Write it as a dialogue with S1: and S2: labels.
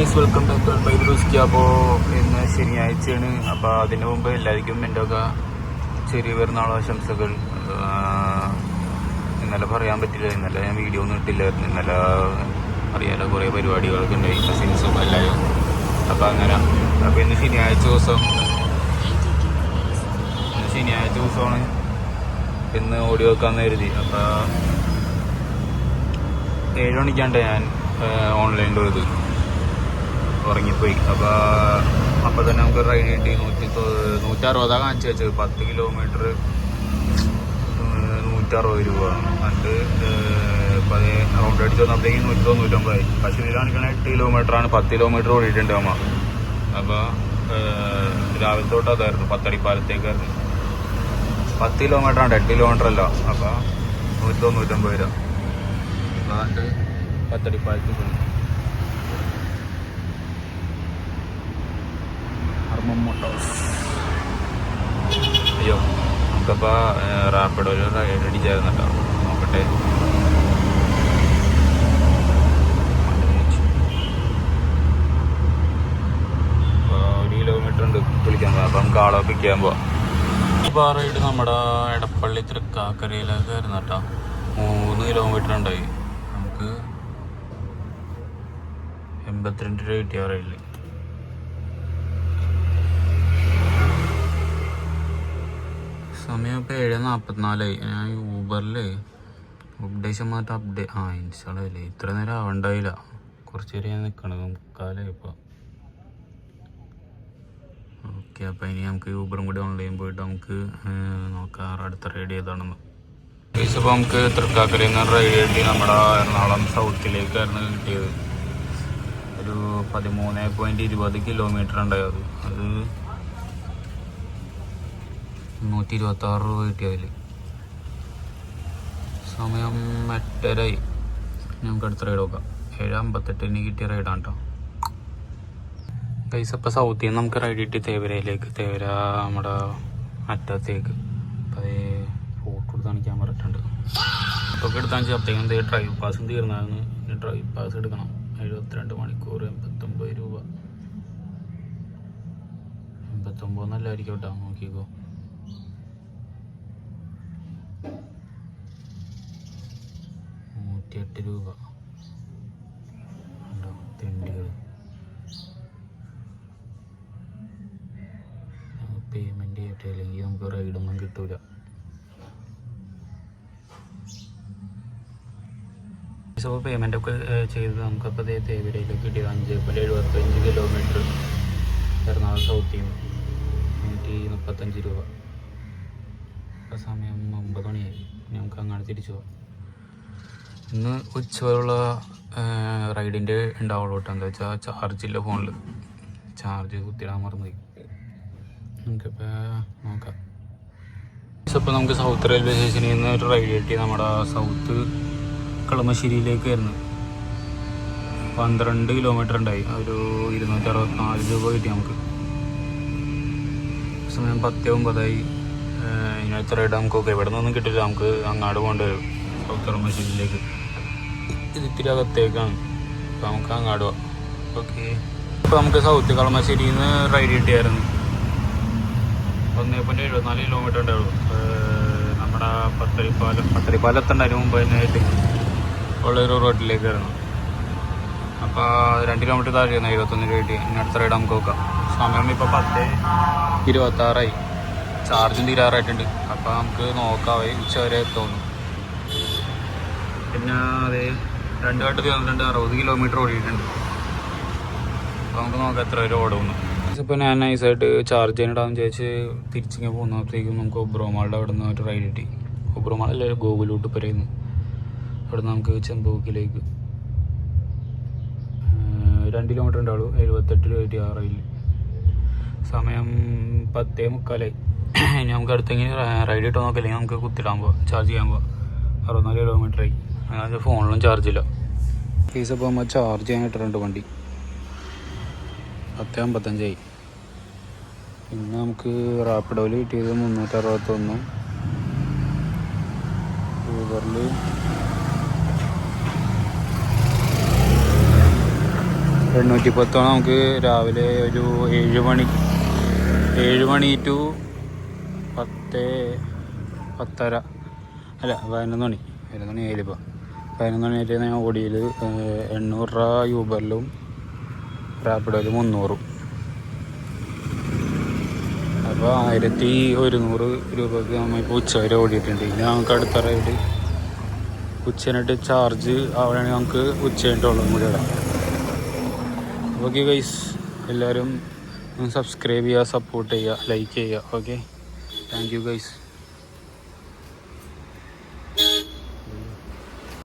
S1: Guys, welcome back by ബ്രൂസ്കി. അപ്പോൾ ഇന്ന് ശനിയാഴ്ചയാണ്. അപ്പോൾ അതിന് മുമ്പ് എല്ലാവർക്കും എൻ്റെ ഒക്കെ ചെറിയ പെരുന്നാൾ ആശംസകൾ. ഇന്നലെ പറയാൻ പറ്റില്ല, ഇന്നലെ ഞാൻ വീഡിയോ ഒന്നും ഇട്ടില്ലായിരുന്നു. ഇന്നലെ അറിയാലോ, കുറേ പരിപാടികളൊക്കെ ഉണ്ടായി, കസിൻസും എല്ലാവരും. അപ്പോൾ അങ്ങനെ. അപ്പോൾ ഇന്ന് ശനിയാഴ്ച ദിവസമാണ്. ഇന്ന് ഓടി വെക്കാമെന്ന് കരുതി. അപ്പോൾ 7 മണിക്കാണ്ട് ഞാൻ ഓൺലൈനിൽ പോയത്, ഉറങ്ങിപ്പോയി. അപ്പോൾ തന്നെ നമുക്ക് റൈഡ് കിട്ടി. 160 കാണിച്ചു വെച്ചത്. 10 കിലോമീറ്റർ 160 രൂപ. എന്നിട്ട് റൗണ്ട് അടിച്ച് വന്നപ്പോഴേക്കും 190 പക്ഷേ ഇതിൽ കാണിക്കണ 8 കിലോമീറ്ററാണ്. 10 കിലോമീറ്റർ ഓടിയിട്ടുണ്ട് അമ്മ. അപ്പോൾ രാവിലെ തൊട്ട് അതായിരുന്നു, പത്തടിപ്പാലത്തേക്കായിരുന്നു. 10 കിലോമീറ്ററാണ്, 8 കിലോമീറ്റർ അല്ല. അപ്പോൾ 190 രൂപ. എന്നിട്ട് പത്തടിപ്പാലത്തിൽ പോയി. അയ്യോ, നമുക്കപ്പോൾ റാപ്പിഡോ റൈഡ് അടിച്ചായിരുന്നു കേട്ടോ. നോക്കട്ടെ. 1 കിലോമീറ്റർ ഉണ്ട് വിളിക്കാൻ. അപ്പം നമുക്ക് ആളെ പിക്ക് ചെയ്യാൻ പോവാം. അപ്പോൾ ആ റൈഡ് നമ്മുടെ എടപ്പള്ളി തൃക്കാക്കരയിലൊക്കെ ആയിരുന്നു കേട്ടോ. 3 കിലോമീറ്റർ ഉണ്ടായി. നമുക്ക് 82 രൂപ കിട്ടിയ റൈഡിൽ. സമയം ഇപ്പോൾ 7:44. ഞാൻ ഊബറിൽ അപ്ഡേഷൻ മാറ്റം ഇൻസ്റ്റാൾ ആയില്ലേ. ഇത്ര നേരം ആവണ്ടായില്ല. കുറച്ച് നേരം ഞാൻ നിൽക്കണത്. മുക്കാലായി ഇപ്പോൾ. ഓക്കെ, അപ്പോൾ ഇനി നമുക്ക് ഊബറും കൂടി ഓൺലൈൻ പോയിട്ട് നമുക്ക് നോക്കാം അടുത്ത റൈഡ് ചെയ്താണെന്ന്. ഇപ്പോൾ നമുക്ക് തൃക്കാക്കരയിൽ നിന്ന് റൈഡ് കിട്ടി. നമ്മുടെ എറണാകുളം സൗത്തിലേക്കായിരുന്നു കിട്ടിയത്. ഒരു 13.20 കിലോമീറ്റർ ഉണ്ടായത്. അത് 126 രൂപ കിട്ടിയതിൽ. സമയം 8:30. നമുക്ക് അടുത്ത റൈഡ് നോക്കാം. 7:58 കിട്ടിയ റൈഡാണ് കേട്ടോ. ഗൈസ്, അപ്പോൾ സൗത്തിൽ നിന്ന് നമുക്ക് റൈഡ് കിട്ടി തേവരയിലേക്ക്. തേവര നമ്മുടെ അറ്റത്തേക്ക്. അപ്പോൾ അതേ ഫോട്ടോ എടുത്ത് കാണിക്കാൻ പറഞ്ഞിട്ടുണ്ട്. അപ്പോൾ എടുത്താൽ അപ്പോഴത്തേക്കും ഡ്രൈവ് പാസും തീർന്നായിരുന്നു. ഡ്രൈവ് പാസ് എടുക്കണം. 72 മണിക്കൂർ 89 രൂപ. 89 നല്ലതായിരിക്കും കേട്ടോ. നോക്കിക്കോ. 108 രൂപ. ഉണ്ടോ തെണ്ടികൾ. പേയ്മെൻറ്റ് ചെയ്യട്ടെ, അല്ലെങ്കിൽ നമുക്ക് റൈഡൊന്നും കിട്ടൂല. അപ്പോൾ പേയ്മെൻ്റ് ഒക്കെ ചെയ്ത് നമുക്കപ്പോൾ തേവരയിലേക്ക് കിട്ടിയത് 5.75 കിലോമീറ്റർ. എറണാകുളം സൗത്തിൽ നിന്ന് 135 രൂപ. ഇപ്പോൾ സമയം 9 മണിയായി. നമുക്ക് അങ്ങോട്ട് തിരിച്ചു പോകാം. ഇന്ന് ഉച്ചവരെയുള്ള റൈഡിൻ്റെ ഉണ്ടാവുള്ളൂ കേട്ടോ. എന്താ വെച്ചാൽ ചാർജില്ല ഫോണിൽ. ചാർജ് കുത്തിയിടാൻ മറന്നുപോയി. നമുക്കിപ്പോൾ നോക്കാം. ഇപ്പോൾ നമുക്ക് സൗത്ത് റെയിൽവേ സ്റ്റേഷനിൽ നിന്ന് ഒരു റൈഡ് കിട്ടി. നമ്മുടെ സൗത്ത് കളമശ്ശേരിയിലേക്കായിരുന്നു. 12 കിലോമീറ്റർ ഉണ്ടായി. ഒരു 264 രൂപ കിട്ടി നമുക്ക്. സമയം 10:09. ഇനി അടുത്ത റൈഡ് നമുക്ക് ഓക്കെ. ഇവിടെ നിന്നൊന്നും കിട്ടില്ല. നമുക്ക് അങ്ങാട് പോകേണ്ടി വരും, സൗത്ത് കളമശ്ശേരിയിലേക്ക്. ഇത് ഇത്തിരി അകത്തേക്കാണ്. അപ്പോൾ നമുക്ക് അങ്ങാട് പോവാം. ഓക്കെ, ഇപ്പോൾ നമുക്ക് സൗത്ത് കളമശ്ശേരിയിൽ നിന്ന് റൈഡ് കിട്ടിയായിരുന്നു. 1.74 കിലോമീറ്റർ ഉണ്ടാവുള്ളൂ. നമ്മുടെ പത്തടിപ്പാലത്തുണ്ടായിരുന്നു മുമ്പ് തന്നെ ആയിട്ട് ഉള്ളൊരു റോഡിലേക്കായിരുന്നു. അപ്പോൾ 2 കിലോമീറ്റർ താഴെയായിരുന്നു. 71 രൂപ കിട്ടി. ഇനി അടുത്ത റൈഡ് നമുക്ക് നോക്കാം. സമയം ഇപ്പോൾ 10:26. ചാർജും തീരാറായിട്ടുണ്ട്. അപ്പോൾ നമുക്ക് നോക്കാം. ഉച്ച വരെ തോന്നും. പിന്നെ അതേ 2 വട്ടം തീർന്നിട്ടുണ്ട്. 60 കിലോമീറ്റർ ഓടിയിട്ടുണ്ട്. അപ്പോൾ നമുക്ക് നോക്കാം എത്ര വരെ ഓടുന്നു. ഇപ്പോൾ ഞാൻ നൈസായിട്ട് ചാർജ് ചെയ്യാനിടാമെന്ന് ചോദിച്ച് തിരിച്ചിങ്ങനെ പോകുന്നപ്പോഴത്തേക്കും നമുക്ക് ഒബ്രോമാളുടെ അവിടെ നിന്ന് ഒരു റൈഡ് കിട്ടി. ഒബ്രോമാളല്ല, ഗോകുലൂട്ട് പറയുന്നു. അവിടെ നിന്ന് നമുക്ക് ചെമ്പൂക്കിലേക്ക് 2 കിലോമീറ്റർ ഉണ്ടാവുള്ളൂ. 78 രൂപ കിട്ടി ആ റൈഡിൽ. സമയം 10:43. ഇനി നമുക്ക് അടുത്തെങ്കിലും റൈഡ് കിട്ടാൻ നോക്കില്ലെങ്കിൽ നമുക്ക് കുത്തിടാൻ പോവാം, ചാർജ് ചെയ്യാൻ പോവാം. 64 കിലോമീറ്ററായി. അതിനകത്ത് ഫോണിലും ചാർജില്ല. ഫീസ് അപ്പോൾ നമ്മൾ ചാർജ് ചെയ്യാൻ ഇട്ടിട്ടുണ്ട് വണ്ടി. 10:55. പിന്നെ നമുക്ക് റാപ്പിഡോയിൽ കിട്ടിയത് 361. ഊബറിൽ 810 നമുക്ക് രാവിലെ ഒരു 7 മണി ടു 10:30 അല്ല 11 മണി ആയാലിപ്പോൾ 11 മണി ആയിട്ട് ഞാൻ ഓടിയിൽ 800 രൂപ യൂബറിലും റാപ്പിഡോയിൽ 300. അപ്പോൾ 1100 രൂപയ്ക്ക് നമ്മളിപ്പോൾ ഉച്ചവരെ ഓടിയിട്ടുണ്ട്. ഇനി നമുക്ക് അടുത്ത റൈഡ് ഉച്ചനായിട്ട് ചാർജ് അവിടെയാണെങ്കിൽ നമുക്ക് ഉച്ച കഴിഞ്ഞിട്ടുള്ളതും കൂടി ഇടാം. ഓക്കെ ഗൈസ്, എല്ലാവരും സബ്സ്ക്രൈബ് ചെയ്യുക, സപ്പോർട്ട് ചെയ്യുക, ലൈക്ക് ചെയ്യുക. Okay, thank you guys.